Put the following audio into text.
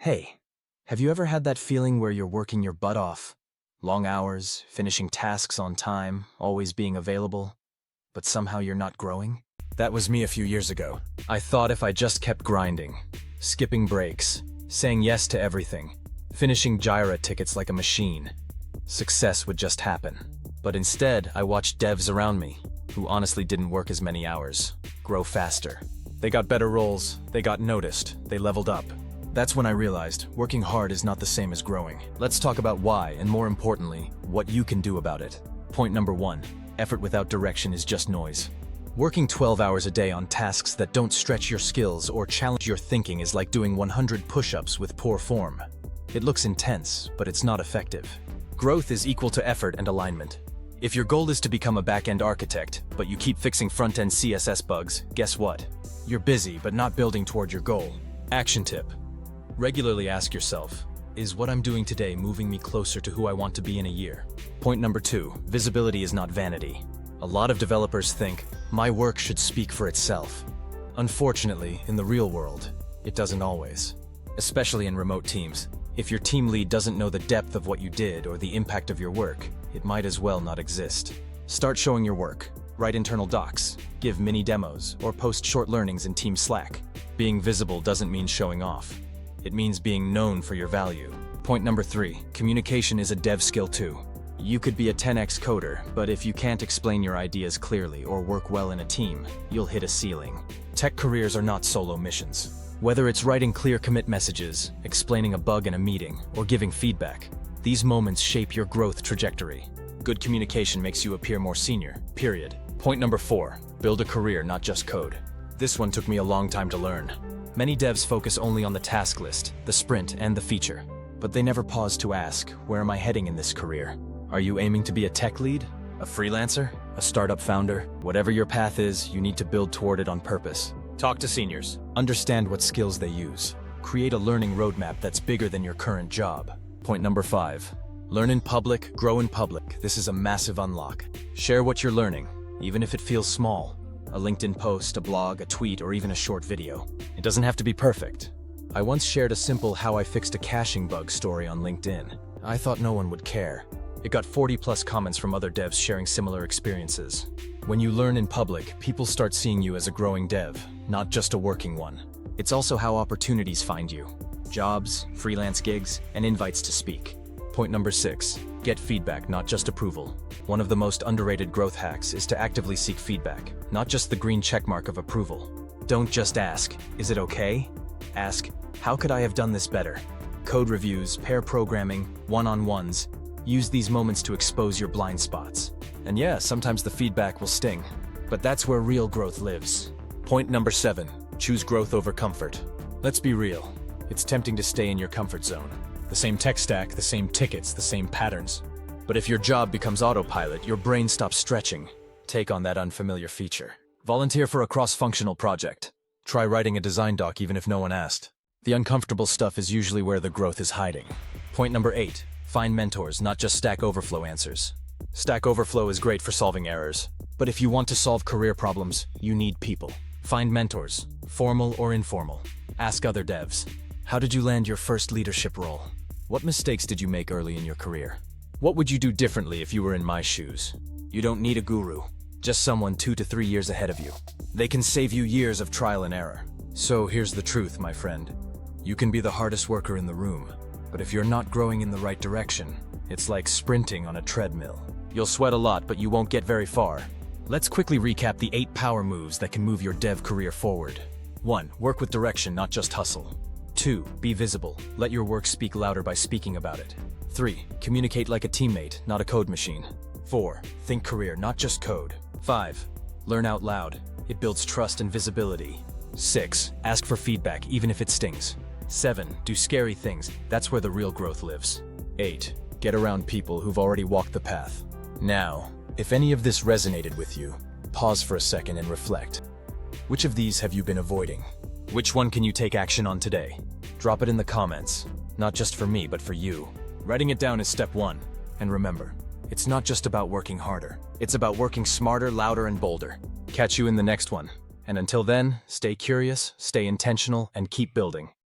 Hey, have you ever had that feeling where you're working your butt off? Long hours, finishing tasks on time, always being available, but somehow you're not growing? That was me a few years ago. I thought if I just kept grinding, skipping breaks, saying yes to everything, finishing Jira tickets like a machine, success would just happen. But instead, I watched devs around me, who honestly didn't work as many hours, grow faster. They got better roles, they got noticed, they leveled up. That's when I realized working hard is not the same as growing. Let's talk about why, and more importantly, what you can do about it. Point number 1, effort without direction is just noise. Working 12 hours a day on tasks that don't stretch your skills or challenge your thinking is like doing 100 push-ups with poor form. It looks intense, but it's not effective. Growth is equal to effort and alignment. If your goal is to become a back-end architect, but you keep fixing front-end CSS bugs, guess what? You're busy, but not building toward your goal. Action tip. Regularly ask yourself, is what I'm doing today moving me closer to who I want to be in a year? Point number 2, visibility is not vanity. A lot of developers think, my work should speak for itself. Unfortunately, in the real world, it doesn't always. Especially in remote teams. If your team lead doesn't know the depth of what you did or the impact of your work, it might as well not exist. Start showing your work. Write internal docs, give mini demos, or post short learnings in Team Slack. Being visible doesn't mean showing off. It means being known for your value. Point number 3, communication is a dev skill too. You could be a 10x coder, but if you can't explain your ideas clearly or work well in a team, you'll hit a ceiling. Tech careers are not solo missions. Whether it's writing clear commit messages, explaining a bug in a meeting, or giving feedback, these moments shape your growth trajectory. Good communication makes you appear more senior, period. Point number 4, build a career, not just code. This one took me a long time to learn. Many devs focus only on the task list, the sprint, and the feature. But they never pause to ask, where am I heading in this career? Are you aiming to be a tech lead? A freelancer? A startup founder? Whatever your path is, you need to build toward it on purpose. Talk to seniors. Understand what skills they use. Create a learning roadmap that's bigger than your current job. Point number 5. Learn in public, grow in public. This is a massive unlock. Share what you're learning, even if it feels small. A LinkedIn post, a blog, a tweet, or even a short video. It doesn't have to be perfect. I once shared a simple how I fixed a caching bug story on LinkedIn. I thought no one would care. It got 40+ comments from other devs sharing similar experiences. When you learn in public, people start seeing you as a growing dev, not just a working one. It's also how opportunities find you. Jobs, freelance gigs, and invites to speak. Point number 6, get feedback, not just approval. One of the most underrated growth hacks is to actively seek feedback, not just the green checkmark of approval. Don't just ask, is it okay? Ask, how could I have done this better? Code reviews, pair programming, one-on-ones. Use these moments to expose your blind spots. And yeah, sometimes the feedback will sting, but that's where real growth lives. Point number 7, choose growth over comfort. Let's be real, it's tempting to stay in your comfort zone. The same tech stack, the same tickets, the same patterns. But if your job becomes autopilot, your brain stops stretching. Take on that unfamiliar feature. Volunteer for a cross-functional project. Try writing a design doc even if no one asked. The uncomfortable stuff is usually where the growth is hiding. Point number 8, find mentors, not just Stack Overflow answers. Stack Overflow is great for solving errors, but if you want to solve career problems, you need people. Find mentors, formal or informal. Ask other devs. How did you land your first leadership role? What mistakes did you make early in your career? What would you do differently if you were in my shoes? You don't need a guru, just someone 2 to 3 years ahead of you. They can save you years of trial and error. So here's the truth, my friend. You can be the hardest worker in the room, but if you're not growing in the right direction, it's like sprinting on a treadmill. You'll sweat a lot, but you won't get very far. Let's quickly recap the 8 power moves that can move your dev career forward. 1. Work with direction, not just hustle. 2. Be visible. Let your work speak louder by speaking about it. 3. Communicate like a teammate, not a code machine. 4. Think career, not just code. 5. Learn out loud. It builds trust and visibility. 6. Ask for feedback, even if it stings. 7. Do scary things. That's where the real growth lives. 8. Get around people who've already walked the path. Now, if any of this resonated with you, pause for a second and reflect. Which of these have you been avoiding? Which one can you take action on today? Drop it in the comments, not just for me, but for you. Writing it down is step 1. And remember, it's not just about working harder. It's about working smarter, louder, and bolder. Catch you in the next one. And until then, stay curious, stay intentional, and keep building.